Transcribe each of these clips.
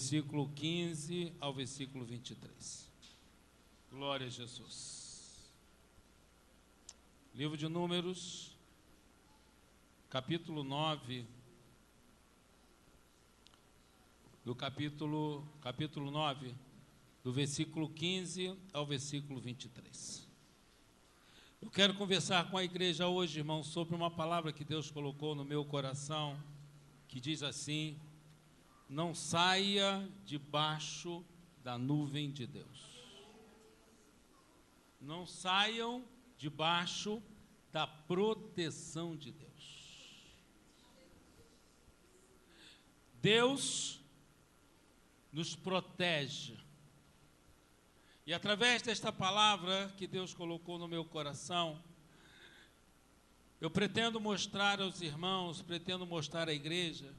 versículo 15 ao versículo 23. Glória a Jesus. Livro de Números, capítulo 9, do capítulo 9, do versículo 15 ao versículo 23. Eu quero conversar com a igreja hoje, irmãos, sobre uma palavra que Deus colocou no meu coração, que diz assim: não saia debaixo da nuvem de Deus. Não saiam debaixo da proteção de Deus. Deus nos protege. E através desta palavra que Deus colocou no meu coração, eu pretendo mostrar aos irmãos, pretendo mostrar à igreja,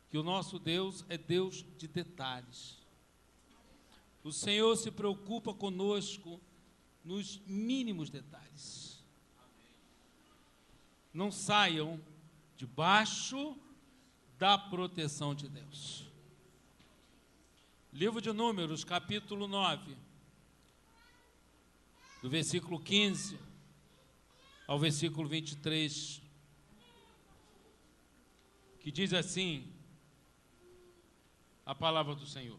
que o nosso Deus é Deus de detalhes. O Senhor se preocupa conosco nos mínimos detalhes. Não saiam debaixo da proteção de Deus. Livro de Números, capítulo 9, do versículo 15 ao versículo 23, que diz assim a palavra do Senhor.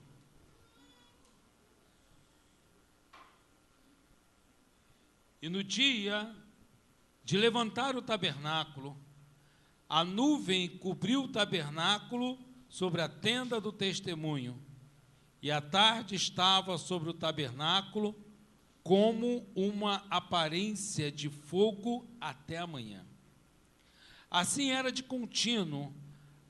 E no dia de levantar o tabernáculo, a nuvem cobriu o tabernáculo sobre a tenda do testemunho, e a tarde estava sobre o tabernáculo como uma aparência de fogo até a manhã. Assim era de contínuo,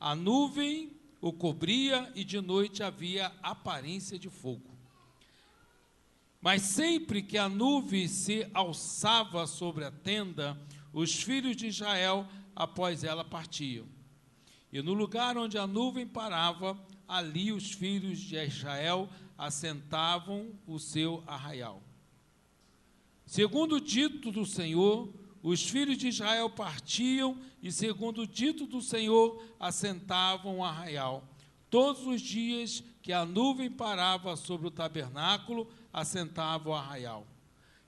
a nuvem o cobria e de noite havia aparência de fogo. Mas sempre que a nuvem se alçava sobre a tenda, os filhos de Israel após ela partiam. E no lugar onde a nuvem parava, ali os filhos de Israel assentavam o seu arraial. Segundo o dito do Senhor, os filhos de Israel partiam e, segundo o dito do Senhor, assentavam o arraial. Todos os dias que a nuvem parava sobre o tabernáculo, assentava o arraial.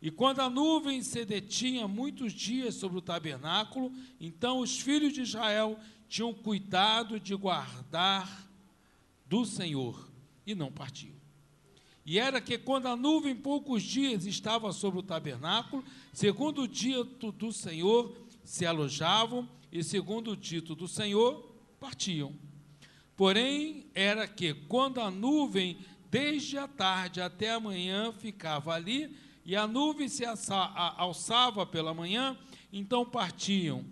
E quando a nuvem se detinha muitos dias sobre o tabernáculo, então os filhos de Israel tinham cuidado de guardar do Senhor e não partiam. E era que quando a nuvem poucos dias estava sobre o tabernáculo, segundo o dito do Senhor, se alojavam e segundo o dito do Senhor, partiam. Porém, era que quando a nuvem desde a tarde até a manhã ficava ali, e a nuvem se alçava pela manhã, então partiam,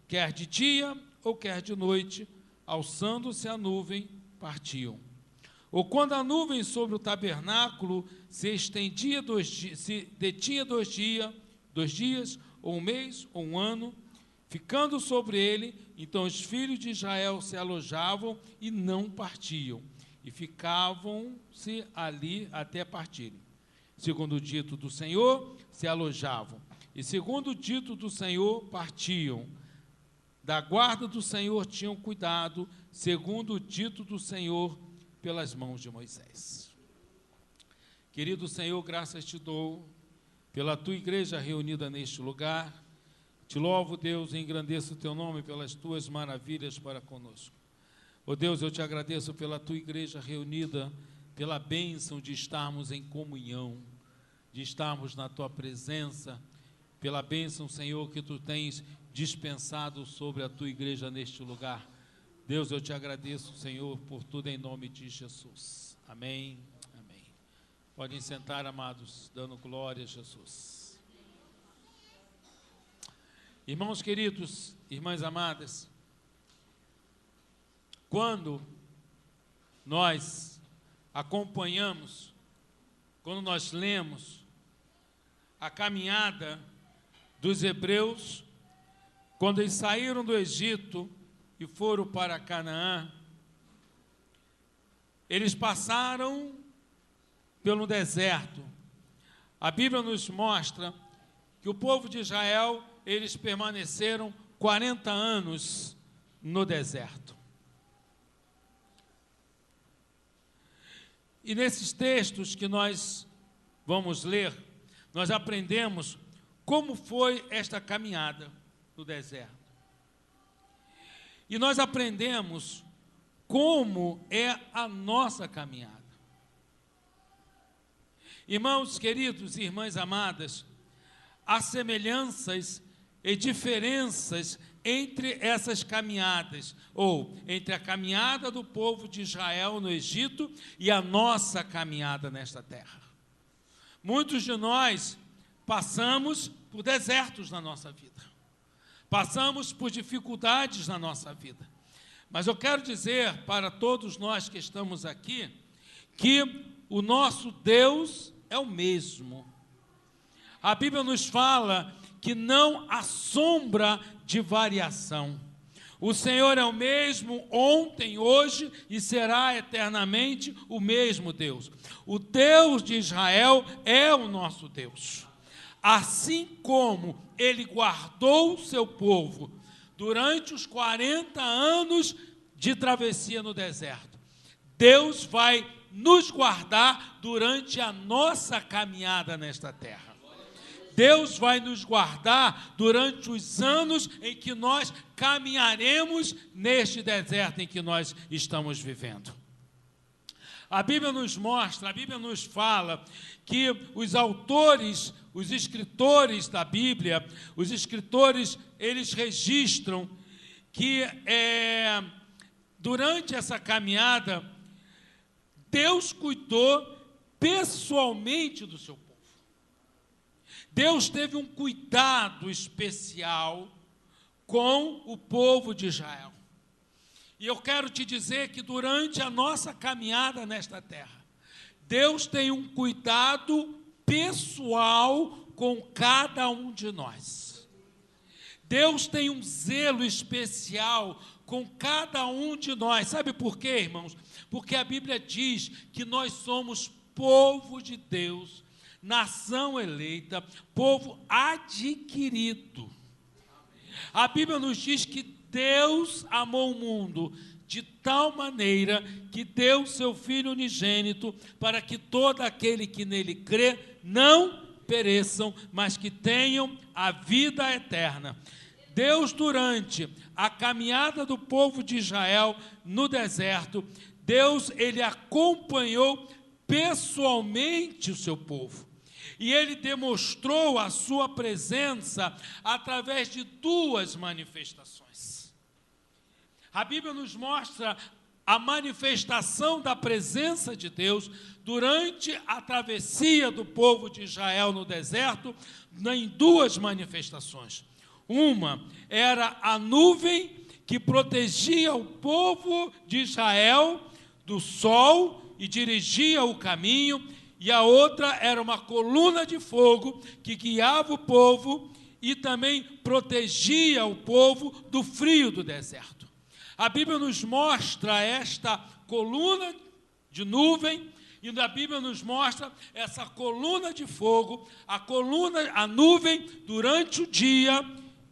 quer de dia ou quer de noite, alçando-se a nuvem, partiam. Ou quando a nuvem sobre o tabernáculo se detinha 2 dias, ou um mês, ou um ano, ficando sobre ele, então os filhos de Israel se alojavam e não partiam, e ficavam-se ali até partirem. Segundo o dito do Senhor, se alojavam, e segundo o dito do Senhor, partiam. Da guarda do Senhor tinham cuidado, segundo o dito do Senhor, pelas mãos de Moisés. Querido Senhor, graças te dou pela tua igreja reunida neste lugar. Te louvo, Deus, e engrandeço o teu nome pelas tuas maravilhas para conosco. Ó Deus, eu te agradeço pela tua igreja reunida, pela bênção de estarmos em comunhão, de estarmos na tua presença, pela bênção, Senhor, que tu tens dispensado sobre a tua igreja neste lugar. Deus, eu te agradeço, Senhor, por tudo em nome de Jesus. Amém, amém. Podem sentar, amados, dando glória a Jesus. Irmãos queridos, irmãs amadas, quando nós acompanhamos, quando nós lemos a caminhada dos hebreus, quando eles saíram do Egito e foram para Canaã, eles passaram pelo deserto. A Bíblia nos mostra que o povo de Israel, eles permaneceram 40 anos no deserto. E nesses textos que nós vamos ler, nós aprendemos como foi esta caminhada no deserto. E nós aprendemos como é a nossa caminhada. Irmãos queridos e irmãs amadas, há semelhanças e diferenças entre essas caminhadas, ou entre a caminhada do povo de Israel no Egito e a nossa caminhada nesta terra. Muitos de nós passamos por desertos na nossa vida, passamos por dificuldades na nossa vida, mas eu quero dizer para todos nós que estamos aqui, que o nosso Deus é o mesmo. A Bíblia nos fala que não há sombra de variação. O Senhor é o mesmo ontem, hoje e será eternamente o mesmo Deus. O Deus de Israel é o nosso Deus. Assim como Ele guardou o seu povo durante os 40 anos de travessia no deserto, Deus vai nos guardar durante a nossa caminhada nesta terra. Deus vai nos guardar durante os anos em que nós caminharemos neste deserto em que nós estamos vivendo. A Bíblia nos mostra, a Bíblia nos fala que os autores, os escritores da Bíblia, os escritores, eles registram que durante essa caminhada, Deus cuidou pessoalmente do seu povo. Deus teve um cuidado especial com o povo de Israel. E eu quero te dizer que durante a nossa caminhada nesta terra, Deus tem um cuidado pessoal com cada um de nós. Deus tem um zelo especial com cada um de nós. Sabe por quê, irmãos? Porque a Bíblia diz que nós somos povo de Deus, nação eleita, povo adquirido. A Bíblia nos diz que Deus amou o mundo de tal maneira que deu seu Filho unigênito para que todo aquele que nele crê não pereçam, mas que tenham a vida eterna. Deus, durante a caminhada do povo de Israel no deserto, Deus, ele acompanhou pessoalmente o seu povo. E ele demonstrou a sua presença através de duas manifestações. A Bíblia nos mostra a manifestação da presença de Deus durante a travessia do povo de Israel no deserto, em duas manifestações. Uma era a nuvem que protegia o povo de Israel do sol e dirigia o caminho, e a outra era uma coluna de fogo que guiava o povo e também protegia o povo do frio do deserto. A Bíblia nos mostra esta coluna de nuvem, e a Bíblia nos mostra essa coluna de fogo, a nuvem durante o dia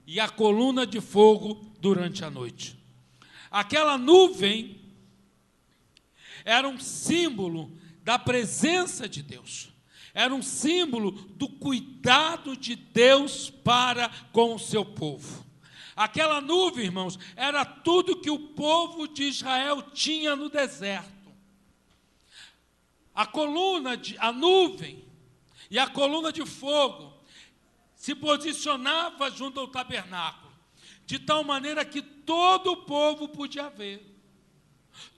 e a coluna de fogo durante a noite. Aquela nuvem era um símbolo da presença de Deus, era um símbolo do cuidado de Deus para com o seu povo. Aquela nuvem, irmãos, era tudo que o povo de Israel tinha no deserto. A nuvem e a coluna de fogo se posicionava junto ao tabernáculo, de tal maneira que todo o povo podia ver.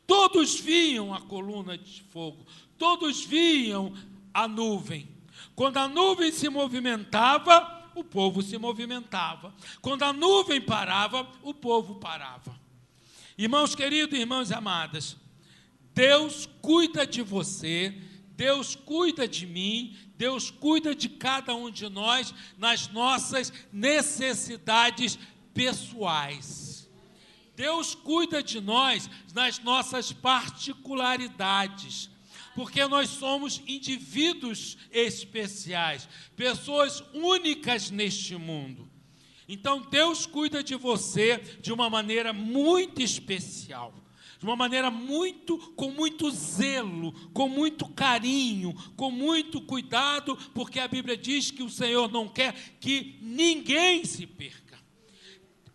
Todos viam a coluna de fogo, todos viam a nuvem. Quando a nuvem se movimentava, o povo se movimentava. Quando a nuvem parava, o povo parava. Irmãos queridos e irmãs amadas, Deus cuida de você, Deus cuida de mim, Deus cuida de cada um de nós nas nossas necessidades pessoais. Deus cuida de nós nas nossas particularidades, porque nós somos indivíduos especiais, pessoas únicas neste mundo. Então, Deus cuida de você de uma maneira muito especial. de uma maneira com muito zelo, com muito carinho, com muito cuidado, porque a Bíblia diz que o Senhor não quer que ninguém se perca.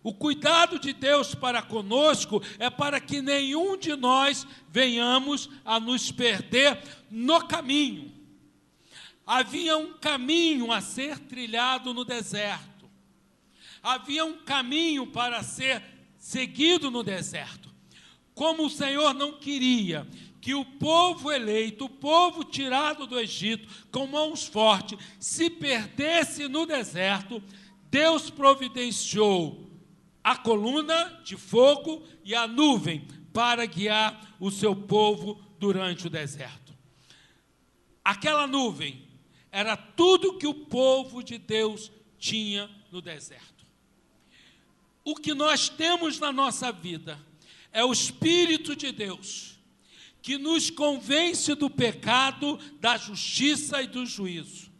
O cuidado de Deus para conosco é para que nenhum de nós venhamos a nos perder no caminho. Havia um caminho a ser trilhado no deserto. Havia um caminho para ser seguido no deserto. Como o Senhor não queria que o povo eleito, o povo tirado do Egito, com mãos fortes, se perdesse no deserto, Deus providenciou a coluna de fogo e a nuvem para guiar o seu povo durante o deserto. Aquela nuvem era tudo que o povo de Deus tinha no deserto. O que nós temos na nossa vida é o Espírito de Deus, que nos convence do pecado, da justiça e do juízo.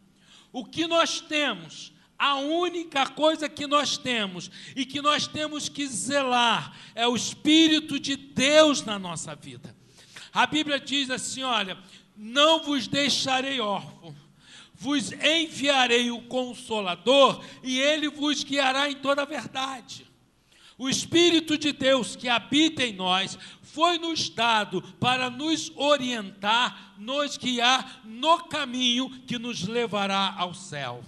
O que nós temos, a única coisa que nós temos e que nós temos que zelar, é o Espírito de Deus na nossa vida. A Bíblia diz assim, olha, não vos deixarei órfãos, vos enviarei o Consolador e ele vos guiará em toda a verdade. O Espírito de Deus que habita em nós foi nos dado para nos orientar, nos guiar no caminho que nos levará ao céu.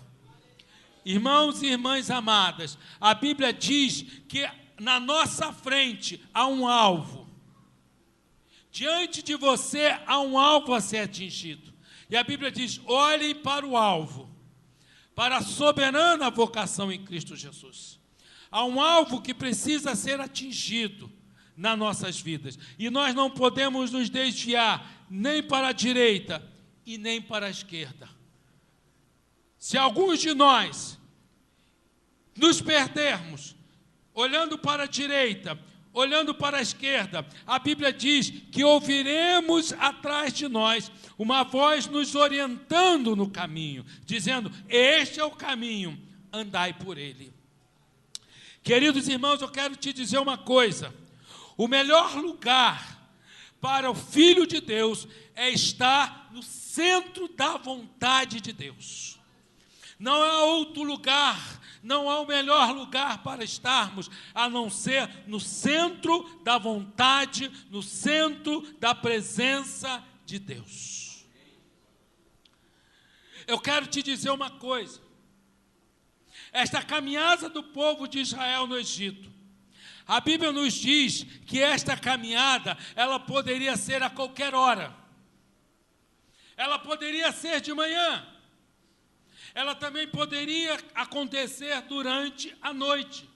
Irmãos e irmãs amadas, a Bíblia diz que na nossa frente há um alvo. Diante de você há um alvo a ser atingido. E a Bíblia diz, olhem para o alvo, para a soberana vocação em Cristo Jesus. Há um alvo que precisa ser atingido nas nossas vidas. E nós não podemos nos desviar nem para a direita e nem para a esquerda. Se alguns de nós nos perdermos, olhando para a direita, olhando para a esquerda, a Bíblia diz que ouviremos atrás de nós uma voz nos orientando no caminho, dizendo, este é o caminho, andai por ele. Queridos irmãos, eu quero te dizer uma coisa, o melhor lugar para o Filho de Deus é estar no centro da vontade de Deus. Não há outro lugar, não há o melhor lugar para estarmos, a não ser no centro da vontade, no centro da presença de Deus. Eu quero te dizer uma coisa, esta caminhada do povo de Israel no Egito, a Bíblia nos diz que esta caminhada, ela poderia ser a qualquer hora, ela poderia ser de manhã, ela também poderia acontecer durante a noite.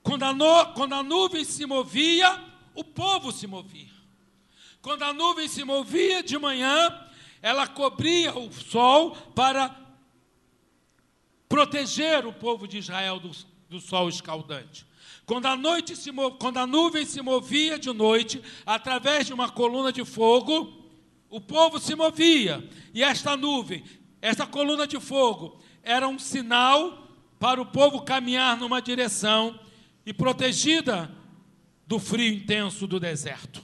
Quando a nuvem se movia, o povo se movia. Quando a nuvem se movia de manhã, ela cobria o sol para proteger o povo de Israel do sol escaldante. Quando a nuvem se movia de noite, através de uma coluna de fogo, o povo se movia. E esta nuvem, esta coluna de fogo, era um sinal para o povo caminhar numa direção e protegida do frio intenso do deserto.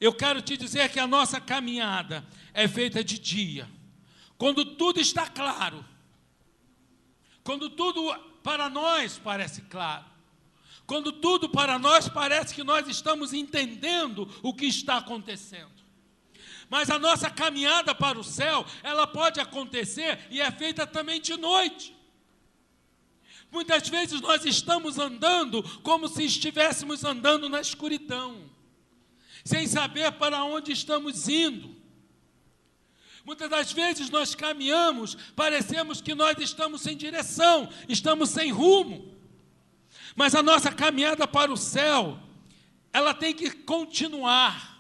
Eu quero te dizer que a nossa caminhada é feita de dia, quando tudo está claro, quando tudo para nós parece claro, quando tudo para nós parece que nós estamos entendendo o que está acontecendo. Mas a nossa caminhada para o céu, ela pode acontecer e é feita também de noite. Muitas vezes nós estamos andando como se estivéssemos andando na escuridão, sem saber para onde estamos indo. Muitas das vezes nós caminhamos, parecemos que nós estamos sem direção, estamos sem rumo. Mas a nossa caminhada para o céu, ela tem que continuar.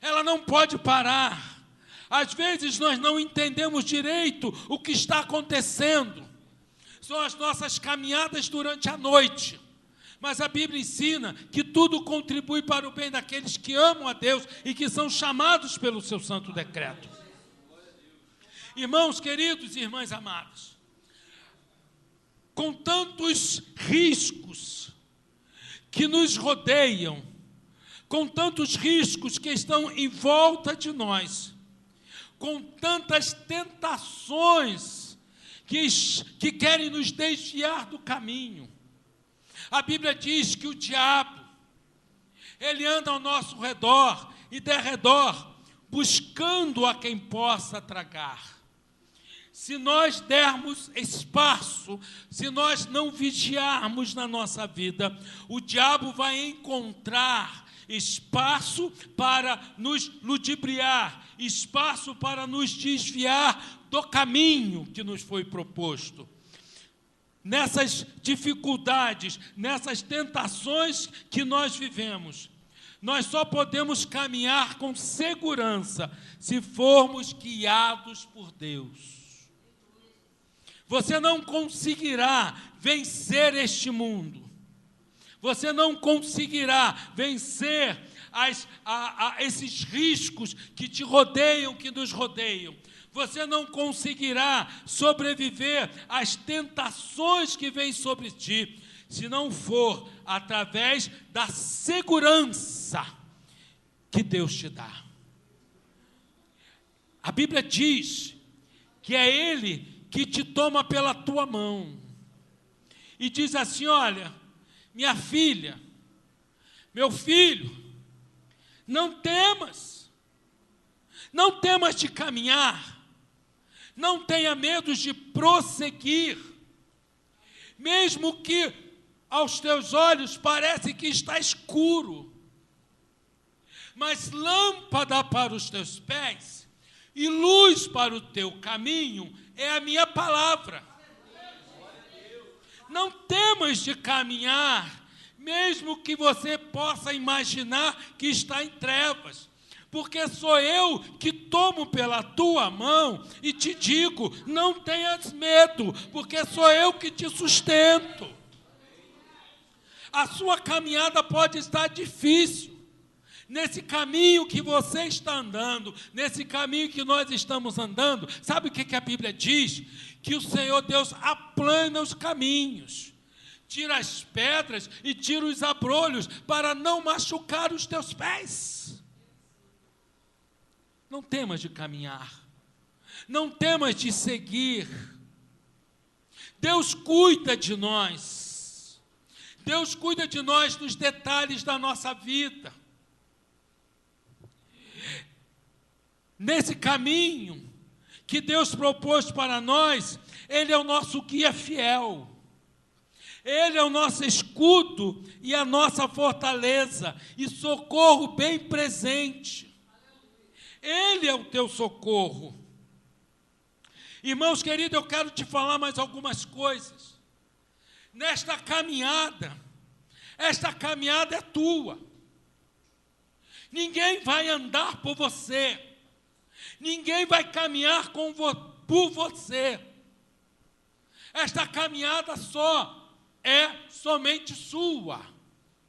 Ela não pode parar. Às vezes nós não entendemos direito o que está acontecendo. São as nossas caminhadas durante a noite. Mas a Bíblia ensina que tudo contribui para o bem daqueles que amam a Deus e que são chamados pelo seu santo decreto. Irmãos queridos e irmãs amadas, com tantos riscos que nos rodeiam, com tantos riscos que estão em volta de nós, com tantas tentações que querem nos desviar do caminho. A Bíblia diz que o diabo, ele anda ao nosso redor e derredor, buscando a quem possa tragar. Se nós dermos espaço, se nós não vigiarmos na nossa vida, o diabo vai encontrar espaço para nos ludibriar, espaço para nos desviar do caminho que nos foi proposto. Nessas dificuldades, nessas tentações que nós vivemos, nós só podemos caminhar com segurança se formos guiados por Deus. Você não conseguirá vencer este mundo. Você não conseguirá vencer esses riscos que te rodeiam, que nos rodeiam. Você não conseguirá sobreviver às tentações que vêm sobre ti, se não for através da segurança que Deus te dá. A Bíblia diz que é Ele que te toma pela tua mão e diz assim: olha, minha filha, meu filho, não temas de caminhar, não tenha medo de prosseguir, mesmo que aos teus olhos parece que está escuro, mas lâmpada para os teus pés e luz para o teu caminho é a minha palavra. Não temas de caminhar, mesmo que você possa imaginar que está em trevas, porque sou eu que tomo pela tua mão e te digo: não tenhas medo, porque sou eu que te sustento. A sua caminhada pode estar difícil. Nesse caminho que você está andando, nesse caminho que nós estamos andando, sabe o que a Bíblia diz? Que o Senhor Deus aplana os caminhos, tira as pedras e tira os abrolhos para não machucar os teus pés. Não temas de caminhar, não temas de seguir. Deus cuida de nós, Deus cuida de nós nos detalhes da nossa vida. Nesse caminho que Deus propôs para nós, Ele é o nosso guia fiel. Ele é o nosso escudo e a nossa fortaleza e socorro bem presente. Ele é o teu socorro. Irmãos queridos, eu quero te falar mais algumas coisas. Nesta caminhada, esta caminhada é tua. Ninguém vai andar por você. Ninguém vai caminhar por você. Esta caminhada somente sua.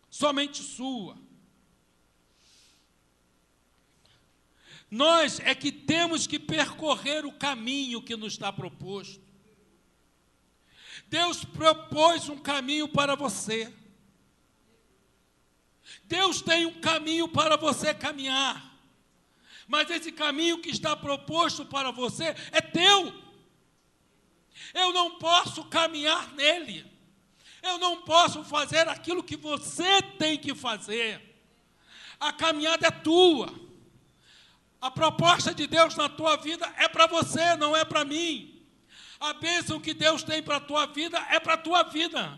Somente sua. Nós é que temos que percorrer o caminho que nos está proposto. Deus propôs um caminho para você. Deus tem um caminho para você caminhar. Mas esse caminho que está proposto para você é teu. Eu não posso caminhar nele. Eu não posso fazer aquilo que você tem que fazer. A caminhada é tua. A proposta de Deus na tua vida é para você, não é para mim. A bênção que Deus tem para a tua vida é para a tua vida.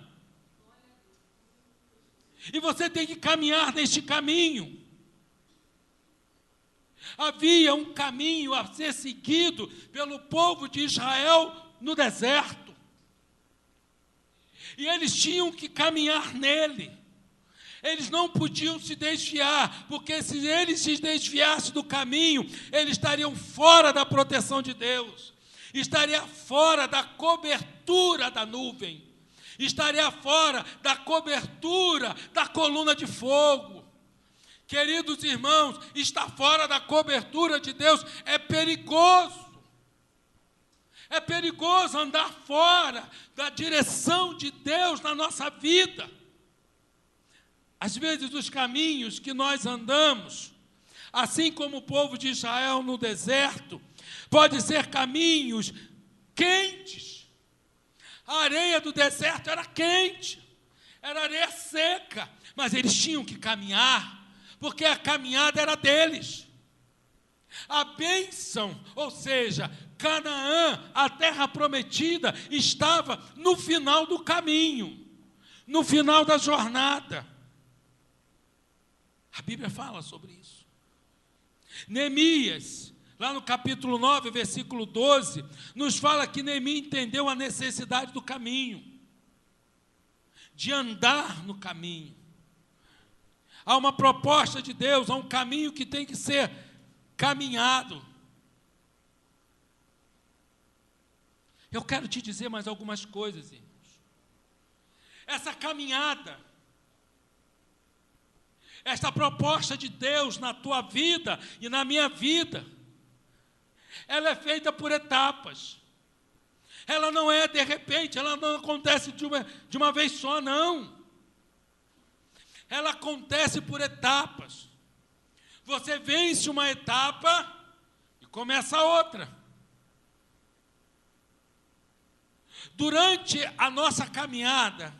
E você tem que caminhar neste caminho. Havia um caminho a ser seguido pelo povo de Israel no deserto. E eles tinham que caminhar nele. Eles não podiam se desviar, porque se eles se desviassem do caminho, eles estariam fora da proteção de Deus, estaria fora da cobertura da nuvem, estaria fora da cobertura da coluna de fogo. Queridos irmãos, estar fora da cobertura de Deus é perigoso. É perigoso andar fora da direção de Deus na nossa vida. Às vezes os caminhos que nós andamos, assim como o povo de Israel no deserto, pode ser caminhos quentes. A areia do deserto era quente, era areia seca, mas eles tinham que caminhar, porque a caminhada era deles. A bênção, ou seja, Canaã, a terra prometida, estava no final do caminho, no final da jornada. A Bíblia fala sobre isso. Neemias, lá no capítulo 9, versículo 12, nos fala que Neemias entendeu a necessidade do caminho, de andar no caminho. Há uma proposta de Deus, há um caminho que tem que ser caminhado. Eu quero te dizer mais algumas coisas, irmãos. Essa caminhada, esta proposta de Deus na tua vida e na minha vida, ela é feita por etapas. Ela não é de repente, ela não acontece de uma vez só, não. Ela acontece por etapas. Você vence uma etapa e começa outra. Durante a nossa caminhada,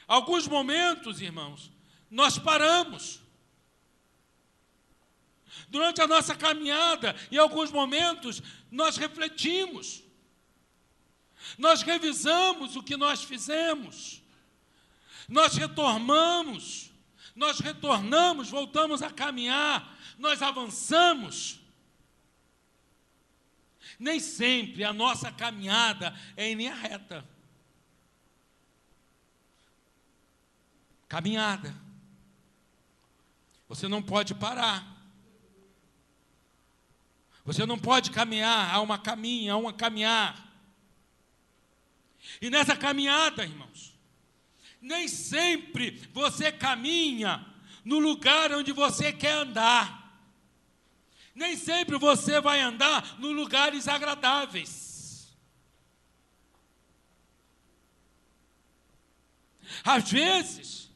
alguns momentos, irmãos, nós paramos. Durante a nossa caminhada, em alguns momentos, nós refletimos. Nós revisamos o que nós fizemos. Nós retornamos, voltamos a caminhar, nós avançamos. Nem sempre a nossa caminhada é em linha reta. Caminhada. Você não pode parar. Você não pode caminhar, há uma caminhar. E nessa caminhada, irmãos, nem sempre você caminha no lugar onde você quer andar. Nem sempre você vai andar nos lugares agradáveis. Às vezes,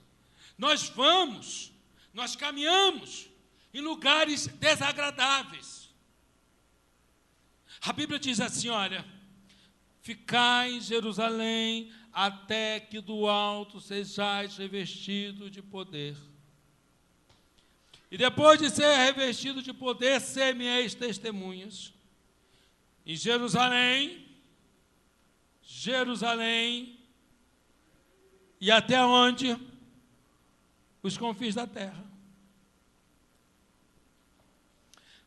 nós caminhamos em lugares desagradáveis. A Bíblia diz assim, olha, ficai em Jerusalém até que do alto sejais revestido de poder. E depois de ser revestido de poder, ser-me-eis testemunhas. Em Jerusalém, e até onde? Os confins da terra.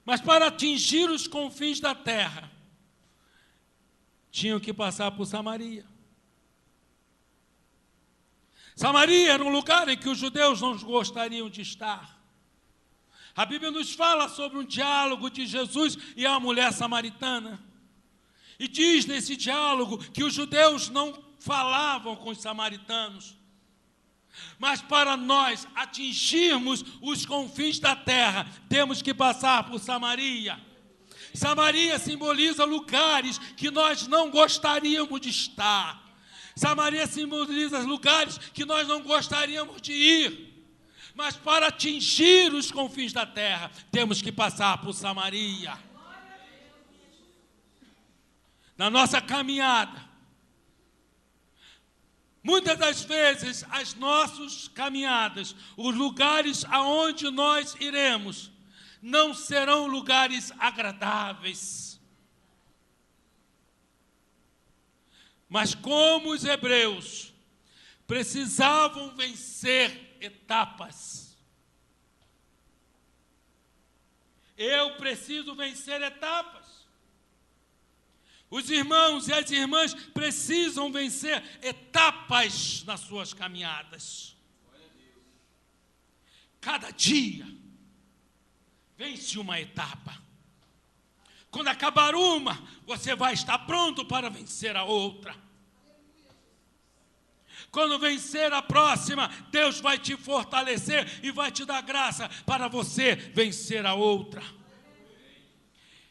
Mas para atingir os confins da terra, tinham que passar por Samaria. Samaria era um lugar em que os judeus não gostariam de estar. A Bíblia nos fala sobre um diálogo de Jesus e a mulher samaritana. E diz nesse diálogo que os judeus não falavam com os samaritanos. Mas para nós atingirmos os confins da terra, temos que passar por Samaria. Samaria simboliza lugares que nós não gostaríamos de estar. Samaria simboliza lugares que nós não gostaríamos de ir. Mas para atingir os confins da terra, temos que passar por Samaria. Na nossa caminhada, muitas das vezes, as nossas caminhadas, os lugares aonde nós iremos, não serão lugares agradáveis. Mas como os hebreus precisavam vencer etapas, eu preciso vencer etapas. Os irmãos e as irmãs precisam vencer etapas nas suas caminhadas. Cada dia vence uma etapa. Quando acabar uma, você vai estar pronto para vencer a outra. Quando vencer a próxima, Deus vai te fortalecer e vai te dar graça para você vencer a outra.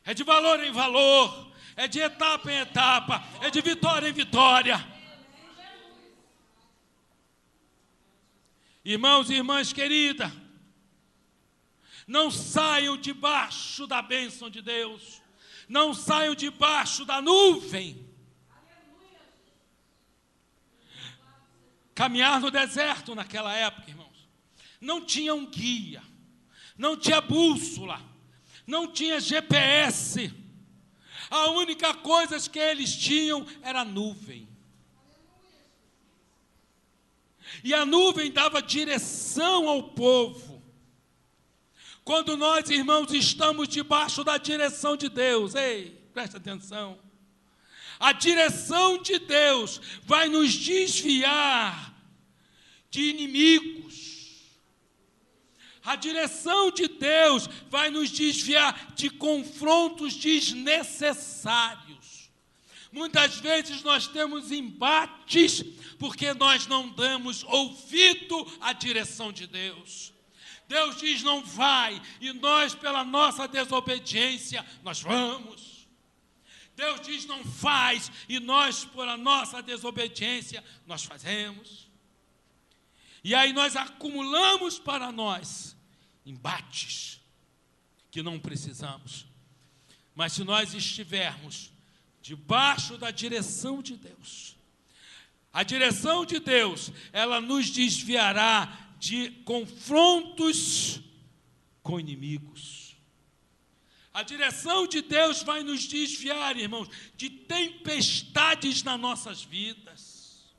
É de valor em valor, é de etapa em etapa, é de vitória em vitória. Irmãos e irmãs queridas, não saiam debaixo da bênção de Deus, não saiam debaixo da nuvem. Caminhar no deserto naquela época, irmãos, não tinha um guia, não tinha bússola, não tinha GPS. A única coisa que eles tinham era a nuvem. E a nuvem dava direção ao povo. Quando nós, irmãos, estamos debaixo da direção de Deus, ei, presta atenção. A direção de Deus vai nos desviar de inimigos. A direção de Deus vai nos desviar de confrontos desnecessários. Muitas vezes nós temos embates porque nós não damos ouvido à direção de Deus. Deus diz não vai, e nós, pela nossa desobediência, nós vamos. Deus diz não faz, e nós, pela nossa desobediência, nós fazemos. E aí nós acumulamos para nós embates que não precisamos. Mas se nós estivermos debaixo da direção de Deus, a direção de Deus, ela nos desviará de confrontos com inimigos. A direção de Deus vai nos desviar, irmãos, de tempestades nas nossas vidas.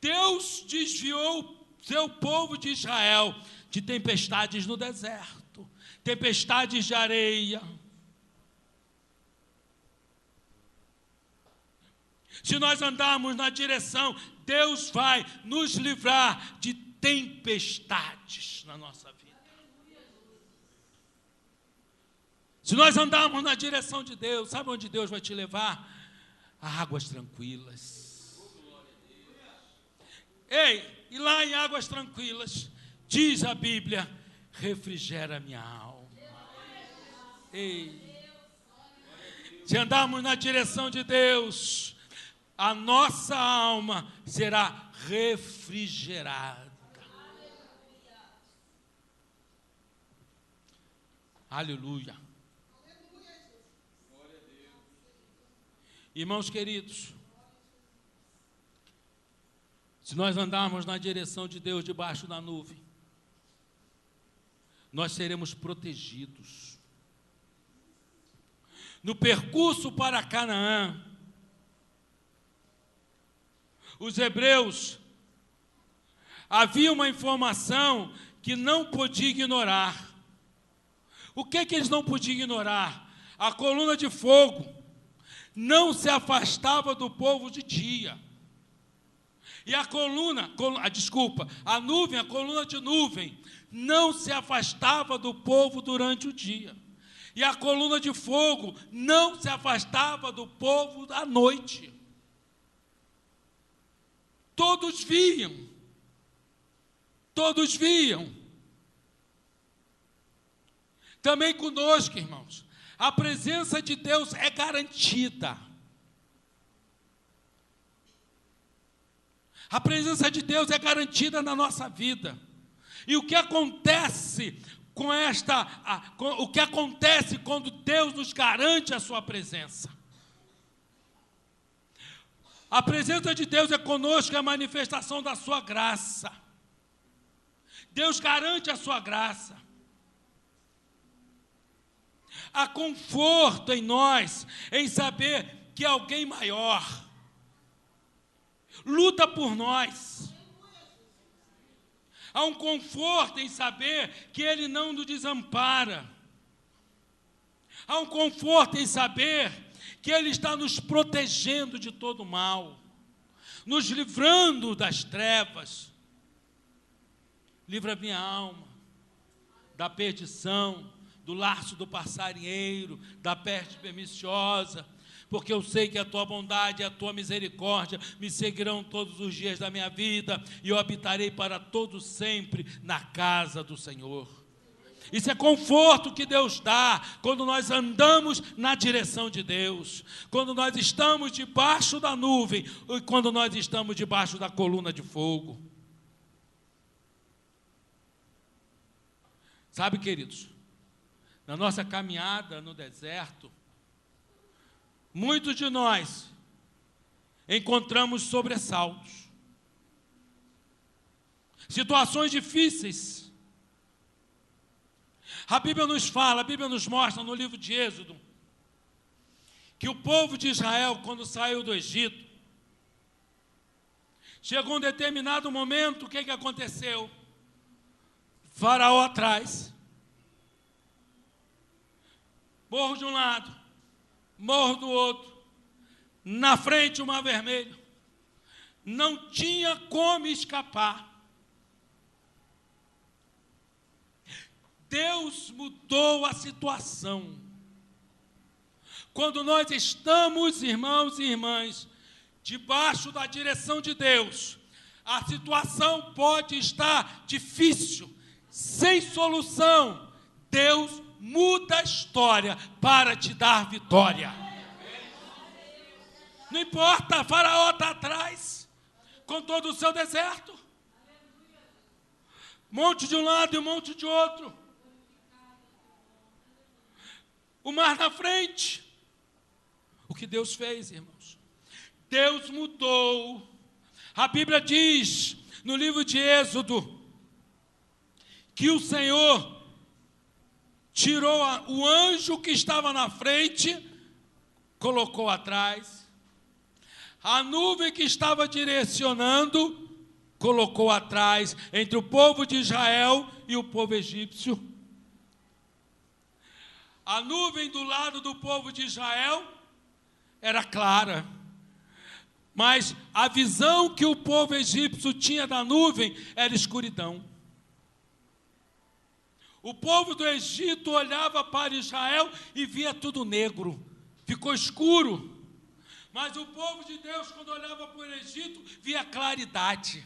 Deus desviou seu povo de Israel de tempestades no deserto, tempestades de areia. Se nós andarmos na direção, Deus vai nos livrar de tempestades na nossa vida. Se nós andarmos na direção de Deus, sabe onde Deus vai te levar? A águas tranquilas. Ei, e lá em águas tranquilas, diz a Bíblia, refrigera minha alma. Ei, se andarmos na direção de Deus, a nossa alma será refrigerada. Aleluia. Irmãos queridos, se nós andarmos na direção de Deus debaixo da nuvem, nós seremos protegidos. No percurso para Canaã, os hebreus, havia uma informação que não podia ignorar. O que eles não podiam ignorar? A coluna de fogo não se afastava do povo de dia. E a nuvem, a coluna de nuvem, não se afastava do povo durante o dia. E a coluna de fogo não se afastava do povo à noite. Todos viam. Todos viam. Também conosco, irmãos, a presença de Deus é garantida. A presença de Deus é garantida na nossa vida. E o que acontece o que acontece quando Deus nos garante a sua presença? A presença de Deus é conosco, é a manifestação da sua graça. Deus garante a sua graça. Há conforto em nós, em saber que alguém maior luta por nós. Há um conforto em saber que Ele não nos desampara. Há um conforto em saber que Ele está nos protegendo de todo mal, nos livrando das trevas. Livra minha alma da perdição, do laço do passarinheiro, da peste perniciosa, porque eu sei que a tua bondade e a tua misericórdia me seguirão todos os dias da minha vida, e eu habitarei para todo sempre na casa do Senhor. Isso é conforto que Deus dá quando nós andamos na direção de Deus, quando nós estamos debaixo da nuvem, e quando nós estamos debaixo da coluna de fogo. Sabe, queridos, na nossa caminhada no deserto, muitos de nós encontramos sobressaltos, situações difíceis. A Bíblia nos fala, a Bíblia nos mostra no livro de Êxodo, que o povo de Israel, quando saiu do Egito, chegou um determinado momento, o que aconteceu? Faraó atrás, morro de um lado, morro do outro, na frente o mar vermelho, não tinha como escapar. Deus mudou a situação. Quando nós estamos, irmãos e irmãs, debaixo da direção de Deus, a situação pode estar difícil, sem solução. Deus muda a história para te dar vitória. Não importa, Faraó está atrás, com todo o seu deserto, monte de um lado e um monte de outro, o mar na frente. O que Deus fez, irmãos? Deus mudou. A Bíblia diz, no livro de Êxodo, que o Senhor tirou o anjo que estava na frente, colocou atrás. A nuvem que estava direcionando, colocou atrás, entre o povo de Israel e o povo egípcio. A nuvem do lado do povo de Israel era clara, mas a visão que o povo egípcio tinha da nuvem era escuridão. O povo do Egito olhava para Israel e via tudo negro, ficou escuro. Mas o povo de Deus, quando olhava para o Egito, via claridade.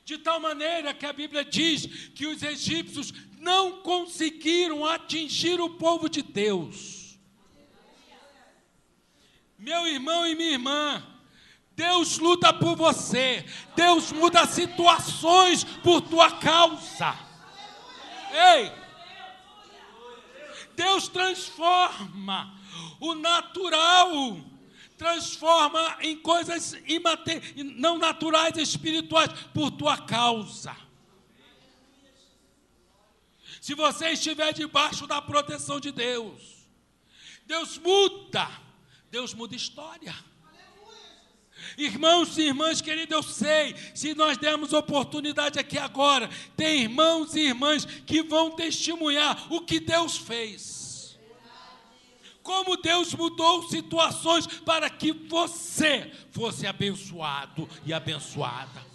De tal maneira que a Bíblia diz que os egípcios não conseguiram atingir o povo de Deus. Meu irmão e minha irmã, Deus luta por você, Deus muda situações por tua causa. Ei, Deus transforma o natural, transforma em coisas não naturais, espirituais, por tua causa. Se você estiver debaixo da proteção de Deus, Deus muda história. Irmãos e irmãs queridos, eu sei, se nós dermos oportunidade aqui agora, tem irmãos e irmãs que vão testemunhar o que Deus fez. Como Deus mudou situações para que você fosse abençoado e abençoada.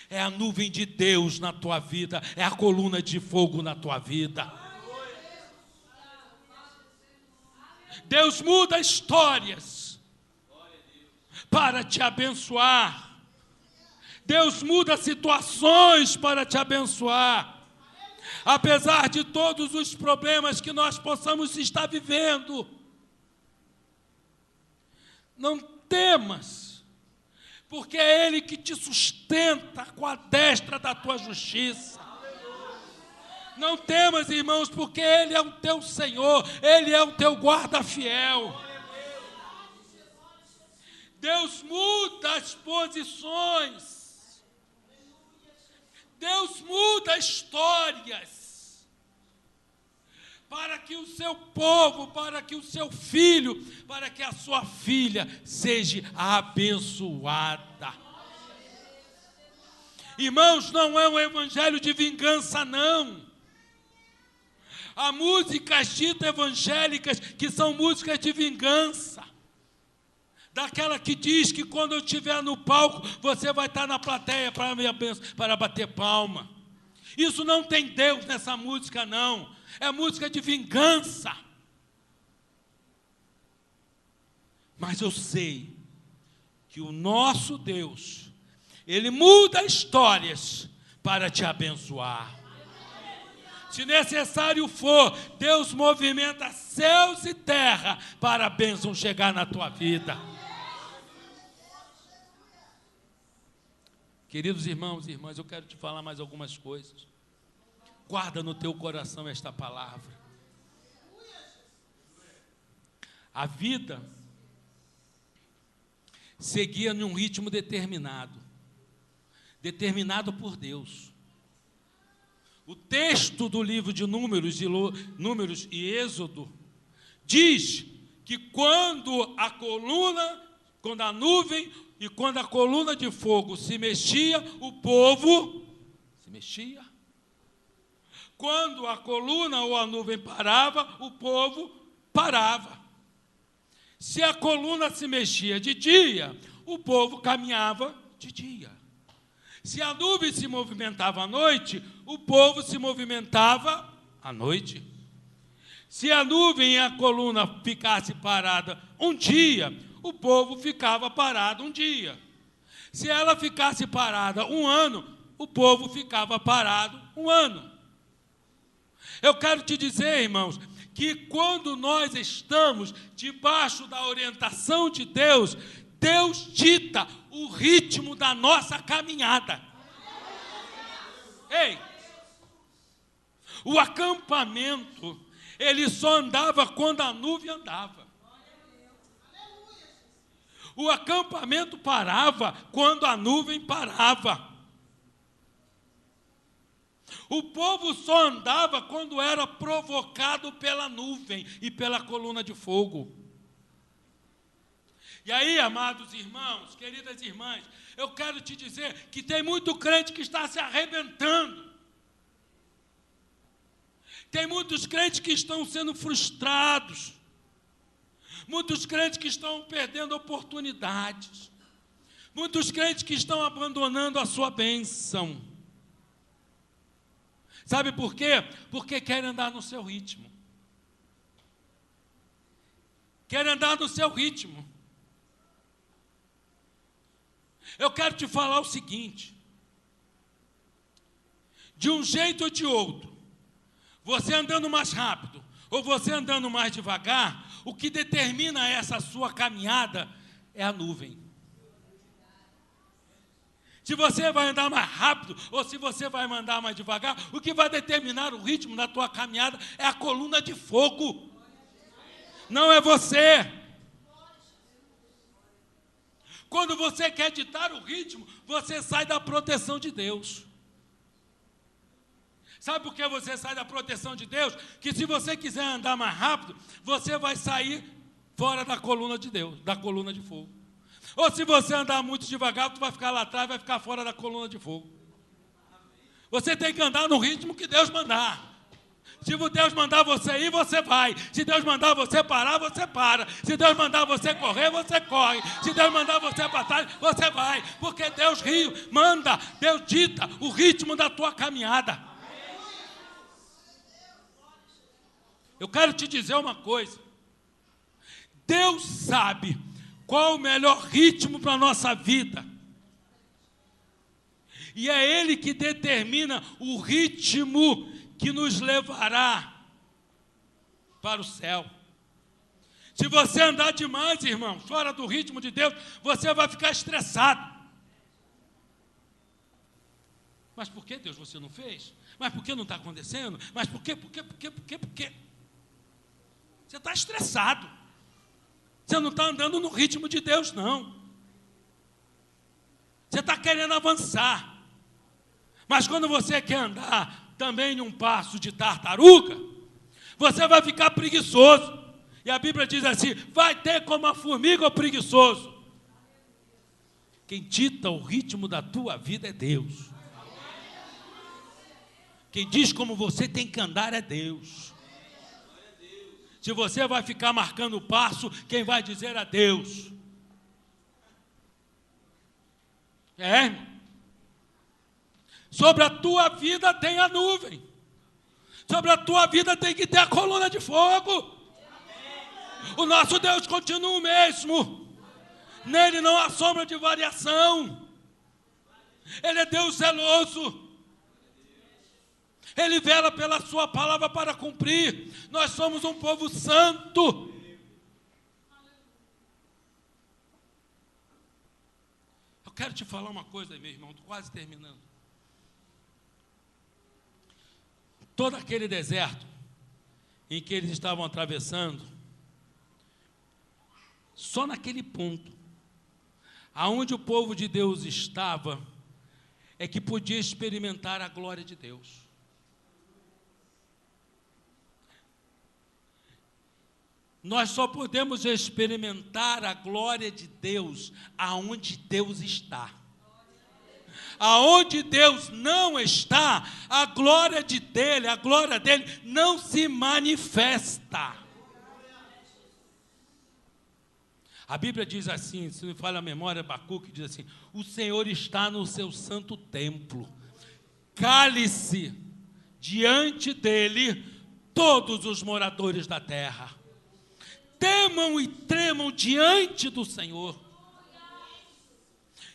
É a nuvem de Deus na tua vida, é a coluna de fogo na tua vida. Deus muda histórias para te abençoar. Deus muda situações para te abençoar. Apesar de todos os problemas que nós possamos estar vivendo, não temas, porque é Ele que te sustenta com a destra da tua justiça. Não temas, irmãos, porque Ele é o teu Senhor, Ele é o teu guarda fiel. Deus muda as posições. Deus muda histórias. Para que o seu povo, para que o seu filho, para que a sua filha seja abençoada. Irmãos, não é um evangelho de vingança, não. Há músicas ditas evangélicas que são músicas de vingança. Daquela que diz que quando eu estiver no palco, você vai estar na plateia para bater palma. Isso não tem Deus nessa música, não. É música de vingança. Mas eu sei que o nosso Deus, Ele muda histórias para te abençoar. Se necessário for, Deus movimenta céus e terra para a bênção chegar na tua vida. Queridos irmãos e irmãs, eu quero te falar mais algumas coisas. Guarda no teu coração esta palavra. A vida seguia num ritmo determinado por Deus. O texto do livro de Números e Êxodo diz que quando a nuvem e quando a coluna de fogo se mexia, o povo se mexia. Quando a coluna ou a nuvem parava, o povo parava. Se a coluna se mexia de dia, o povo caminhava de dia. Se a nuvem se movimentava à noite, o povo se movimentava à noite. Se a nuvem e a coluna ficasse parada um dia, o povo ficava parado um dia. Se ela ficasse parada um ano, o povo ficava parado um ano. Eu quero te dizer, irmãos, que quando nós estamos debaixo da orientação de Deus, Deus dita o ritmo da nossa caminhada. Ei, o acampamento, ele só andava quando a nuvem andava. O acampamento parava quando a nuvem parava. O povo só andava quando era provocado pela nuvem e pela coluna de fogo. E aí, amados irmãos, queridas irmãs, eu quero te dizer que tem muito crente que está se arrebentando. Tem muitos crentes que estão sendo frustrados. Muitos crentes que estão perdendo oportunidades. Muitos crentes que estão abandonando a sua bênção. Sabe por quê? Porque querem andar no seu ritmo. Querem andar no seu ritmo. Eu quero te falar o seguinte. De um jeito ou de outro, você andando mais rápido ou você andando mais devagar, o que determina essa sua caminhada é a nuvem. Se você vai andar mais rápido ou se você vai andar mais devagar, o que vai determinar o ritmo da tua caminhada é a coluna de fogo. Não é você. Quando você quer ditar o ritmo, você sai da proteção de Deus. Sabe por que você sai da proteção de Deus? Que se você quiser andar mais rápido, você vai sair fora da coluna de Deus, da coluna de fogo. Ou se você andar muito devagar, tu vai ficar lá atrás, vai ficar fora da coluna de fogo. Você tem que andar no ritmo que Deus mandar. Se Deus mandar você ir, você vai. Se Deus mandar você parar, você para. Se Deus mandar você correr, você corre. Se Deus mandar você para trás, você vai. Porque Deus manda, Deus dita o ritmo da tua caminhada. Eu quero te dizer uma coisa. Deus sabe qual o melhor ritmo para a nossa vida. E é Ele que determina o ritmo que nos levará para o céu. Se você andar demais, irmão, fora do ritmo de Deus, você vai ficar estressado. Mas por que, Deus, você não fez? Mas por que não está acontecendo? Mas por quê? Você está estressado. Você não está andando no ritmo de Deus, não. Você está querendo avançar. Mas quando você quer andar também em um passo de tartaruga, você vai ficar preguiçoso. E a Bíblia diz assim, vai ter como a formiga o preguiçoso. Quem dita o ritmo da tua vida é Deus. Quem diz como você tem que andar é Deus. Se você vai ficar marcando o passo, quem vai dizer é Deus. É? Sobre a tua vida tem a nuvem. Sobre a tua vida tem que ter a coluna de fogo. O nosso Deus continua o mesmo. Nele não há sombra de variação. Ele é Deus zeloso. Ele vela pela sua palavra para cumprir. Nós somos um povo santo. Eu Eu quero te falar uma coisa, meu irmão, estou quase terminando. Todo aquele deserto em que eles estavam atravessando, só naquele ponto, aonde o povo de Deus estava, é que podia experimentar a glória de Deus. Nós só podemos experimentar a glória de Deus aonde Deus está. Aonde Deus não está, a glória dele não se manifesta. A Bíblia diz assim, se não me falha a memória, Abacuque diz assim: o Senhor está no seu santo templo, cale-se diante dele todos os moradores da terra. Temam e tremam diante do Senhor.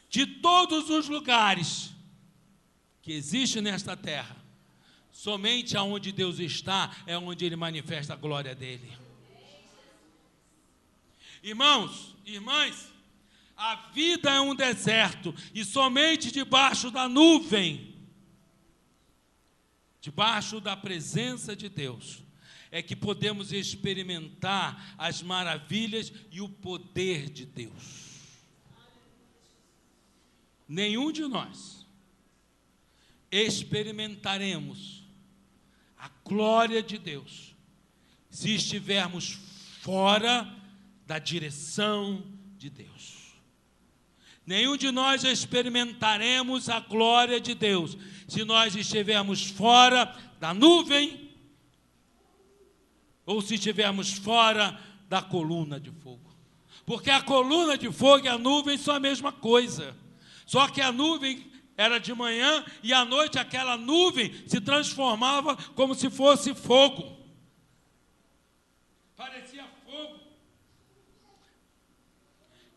De todos os lugares que existem nesta terra, somente aonde Deus está é onde Ele manifesta a glória dEle. Irmãos, irmãs, a vida é um deserto e somente debaixo da nuvem, debaixo da presença de Deus, é que podemos experimentar as maravilhas e o poder de Deus. Nenhum de nós experimentaremos a glória de Deus se estivermos fora da direção de Deus. Nenhum de nós experimentaremos a glória de Deus se nós estivermos fora da nuvem ou se estivermos fora da coluna de fogo. Porque a coluna de fogo e a nuvem são a mesma coisa. Só que a nuvem era de manhã e à noite aquela nuvem se transformava como se fosse fogo. Parecia fogo.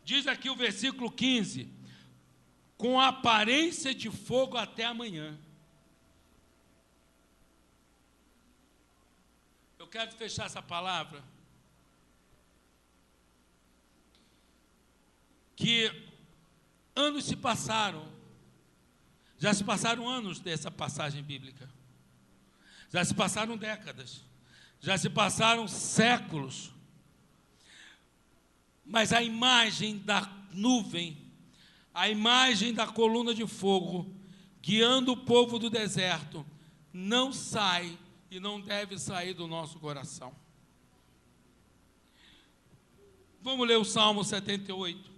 Diz aqui o versículo 15: com a aparência de fogo até amanhã. Eu quero fechar essa palavra que anos se passaram, já se passaram anos dessa passagem bíblica, já se passaram décadas, já se passaram séculos, mas a imagem da nuvem, a imagem da coluna de fogo, guiando o povo do deserto, não sai e não deve sair do nosso coração. Vamos ler o Salmo 78.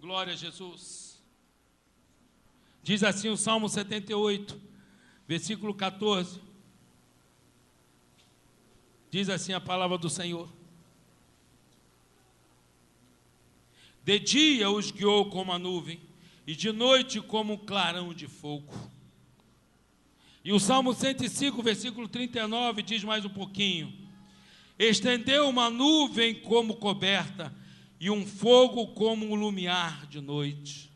Glória a Jesus. Diz assim o Salmo 78, versículo 14. Diz assim a palavra do Senhor: de dia os guiou como a nuvem, e de noite como um clarão de fogo. E o Salmo 105, versículo 39, diz mais um pouquinho: estendeu uma nuvem como coberta, e um fogo como um lumiar de noite.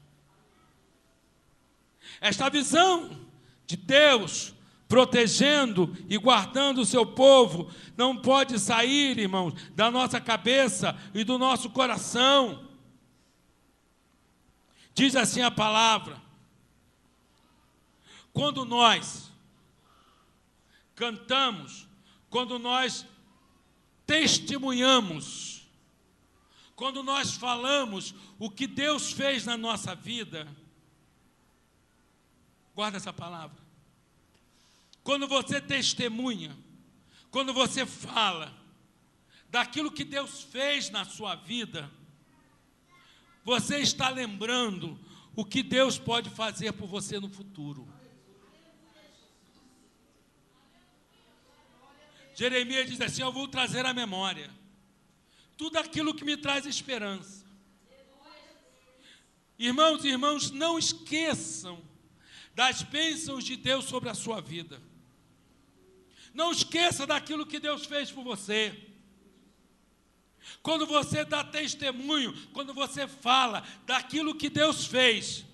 Esta visão de Deus protegendo e guardando o seu povo não pode sair, irmãos, da nossa cabeça e do nosso coração. Diz assim a palavra: quando nós cantamos, quando nós testemunhamos, quando nós falamos o que Deus fez na nossa vida, guarda essa palavra. Quando você testemunha, quando você fala daquilo que Deus fez na sua vida, você está lembrando o que Deus pode fazer por você no futuro. Jeremias diz assim: eu vou trazer à memória tudo aquilo que me traz esperança. Irmãos e irmãs, não esqueçam das bênçãos de Deus sobre a sua vida. Não esqueça daquilo que Deus fez por você. Quando você dá testemunho, quando você fala daquilo que Deus fez,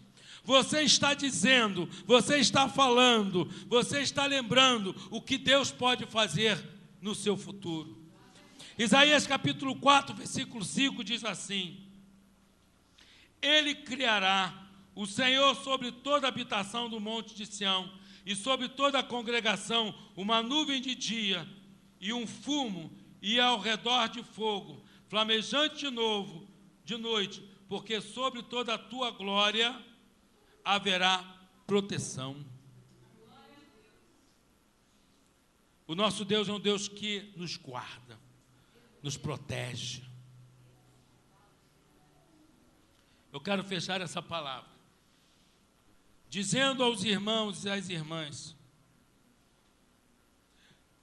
você está dizendo, você está falando, você está lembrando o que Deus pode fazer no seu futuro. Isaías capítulo 4, versículo 5 diz assim: Ele criará o Senhor sobre toda a habitação do monte de Sião, e sobre toda a congregação uma nuvem de dia, e um fumo, e ao redor de fogo, flamejante de noite, porque sobre toda a tua glória haverá proteção. O nosso Deus é um Deus que nos guarda, nos protege. Eu quero fechar essa palavra dizendo aos irmãos e às irmãs: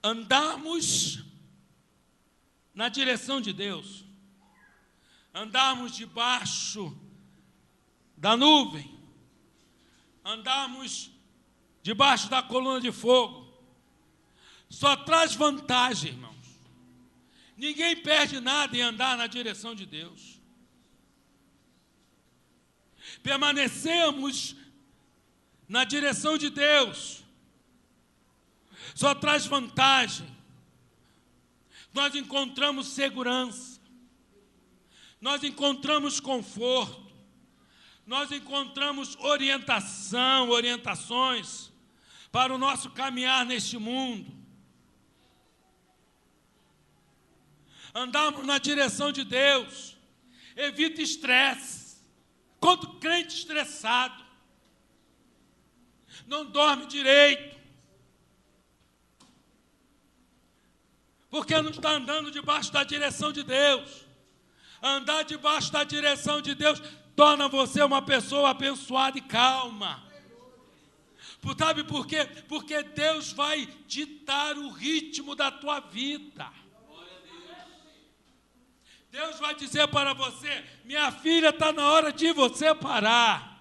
andarmos na direção de Deus, andarmos debaixo da nuvem, andarmos debaixo da coluna de fogo, só traz vantagem, irmãos. Ninguém perde nada em andar na direção de Deus. Permanecemos na direção de Deus, só traz vantagem. Nós encontramos segurança, nós encontramos conforto, nós encontramos orientações para o nosso caminhar neste mundo. Andarmos na direção de Deus evita estresse. Quanto crente estressado, não dorme direito, porque não está andando debaixo da direção de Deus. Andar debaixo da direção de Deus torna você uma pessoa abençoada e calma. Sabe por quê? Porque Deus vai ditar o ritmo da tua vida. Deus vai dizer para você: minha filha, está na hora de você parar.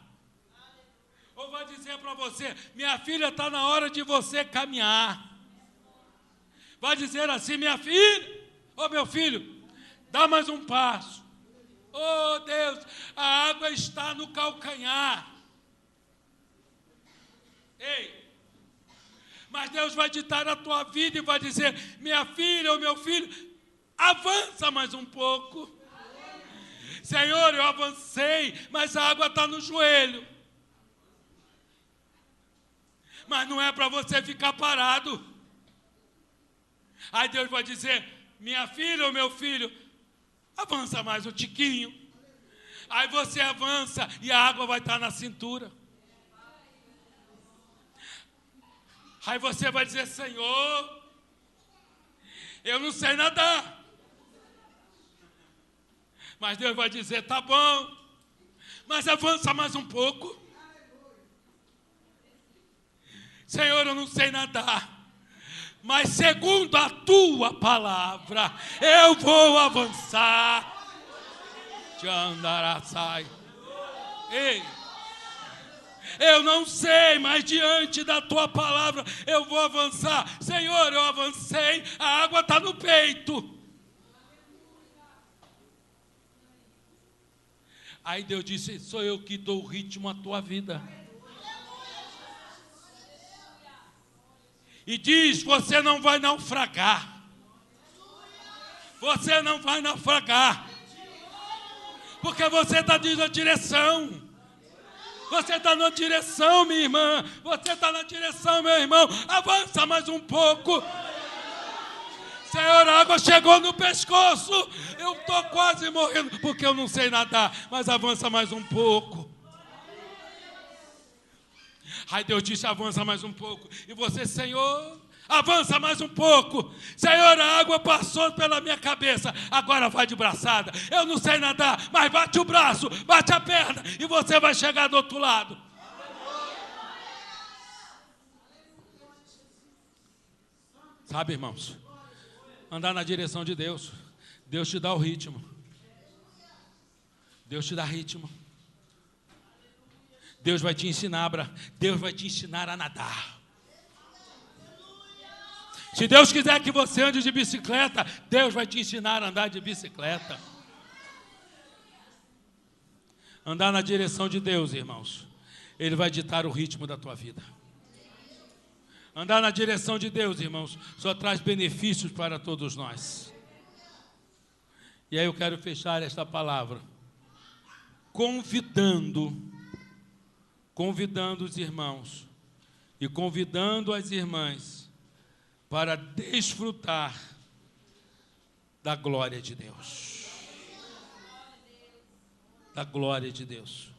Ou vai dizer para você: minha filha, está na hora de você caminhar. Vai dizer assim: minha filha, meu filho, dá mais um passo. Deus, a água está no calcanhar. Ei, mas Deus vai ditar a tua vida e vai dizer: minha filha, meu filho, avança mais um pouco. Senhor, eu avancei, mas a água está no joelho. Mas não é para você ficar parado. Aí Deus vai dizer: minha filha, meu filho, avança mais um tiquinho. Aí você avança e a água vai estar na cintura. Aí você vai dizer: Senhor, eu não sei nadar. Mas Deus vai dizer: tá bom, mas avança mais um pouco. Senhor, eu não sei nadar, mas segundo a tua palavra, eu vou avançar. Ei, eu não sei, mas diante da tua palavra eu vou avançar. Senhor, eu avancei, a água está no peito. Aí Deus disse: sou eu que dou o ritmo à tua vida. E diz: você não vai naufragar. Você não vai naufragar. Porque você está na direção. Você está na direção, minha irmã. Você está na direção, meu irmão. Avança mais um pouco. Senhor, a água chegou no pescoço. Eu estou quase morrendo, porque eu não sei nadar. Mas avança mais um pouco. Aí Deus disse: avança mais um pouco. E você: Senhor, avança mais um pouco. Senhor, a água passou pela minha cabeça. Agora vai de braçada. Eu não sei nadar, mas bate o braço, bate a perna, e você vai chegar do outro lado. Sabe, irmãos, andar na direção de Deus, Deus te dá o ritmo. Deus te dá ritmo. Deus vai te ensinar, Deus vai te ensinar a nadar. Se Deus quiser que você ande de bicicleta, Deus vai te ensinar a andar de bicicleta. Andar na direção de Deus, irmãos, Ele vai ditar o ritmo da tua vida. Andar na direção de Deus, irmãos, só traz benefícios para todos nós. E aí eu quero fechar esta palavra convidando os irmãos e convidando as irmãs para desfrutar da glória de Deus. Da glória de Deus.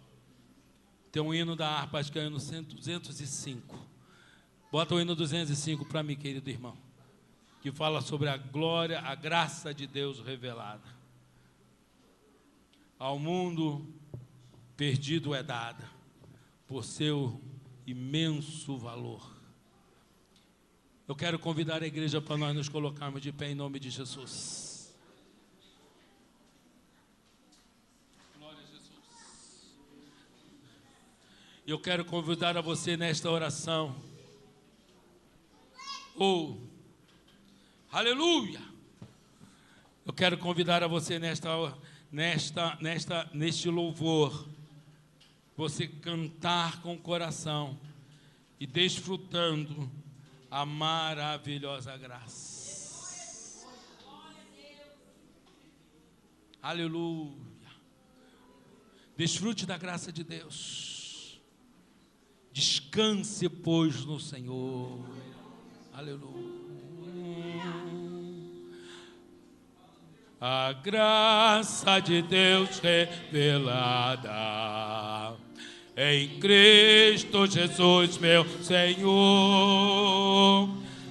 Tem um hino da harpa, acho que é o hino 205. Bota o hino 205 para mim, querido irmão, que fala sobre a glória, a graça de Deus revelada. Ao mundo perdido é dada, por seu imenso valor. Eu quero convidar a igreja para nós nos colocarmos de pé em nome de Jesus. Glória a Jesus. Eu quero convidar a você nesta oração. Aleluia! Eu quero convidar a você neste louvor, você cantar com o coração e desfrutando a maravilhosa graça. Aleluia! Desfrute da graça de Deus. Descanse, pois, no Senhor. Aleluia! A graça de Deus revelada em Cristo Jesus, meu Senhor,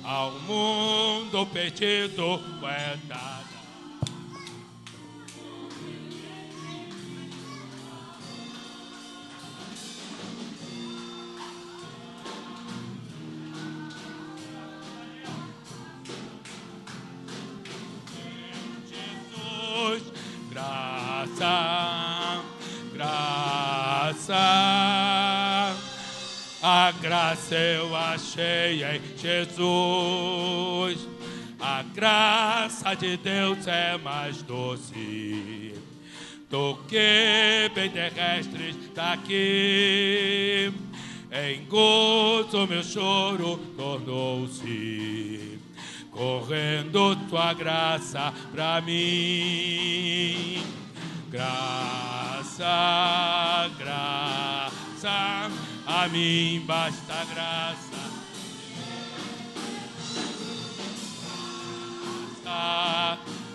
ao mundo perdido é dada. A graça eu achei em Jesus. A graça de Deus é mais doce do que bem terrestres daqui. Em gozo meu choro tornou-se, correndo tua graça pra mim. Graça, graça, a mim basta graça.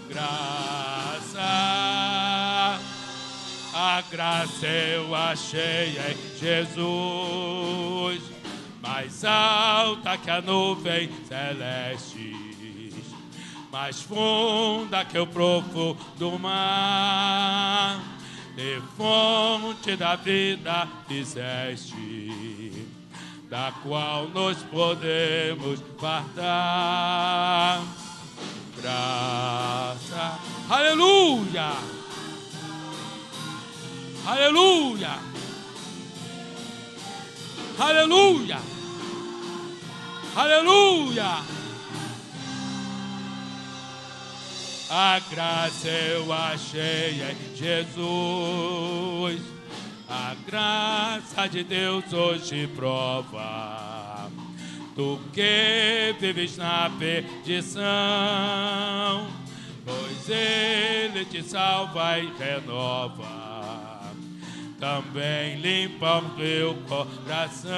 Graça, a graça eu achei em Jesus, mais alta que a nuvem celeste, mais funda que o profundo mar, de fonte da vida fizeste, da qual nos podemos fartar. Graça, aleluia, aleluia, aleluia, aleluia. A graça eu achei em Jesus, a graça de Deus hoje prova, tu que vives na perdição, pois Ele te salva e renova, também limpa o teu coração.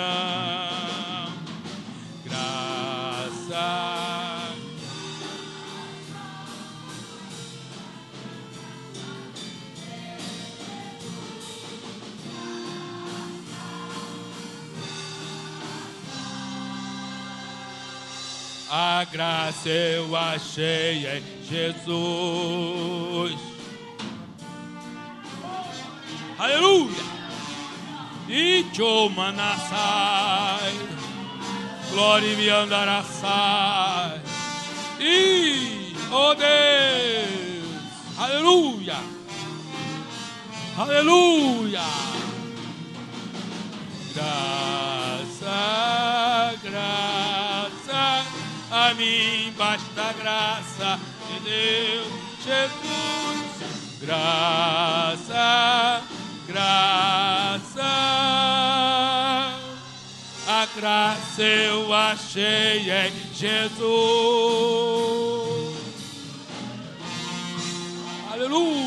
Graça, a graça eu achei em Jesus. Aleluia! E tchou manassai, glória me andarassai. E, oh Deus, aleluia! Aleluia! Graça, graça, a mim basta a graça de Deus, Jesus. Graça, graça, a graça eu achei em Jesus. Aleluia. Aleluia.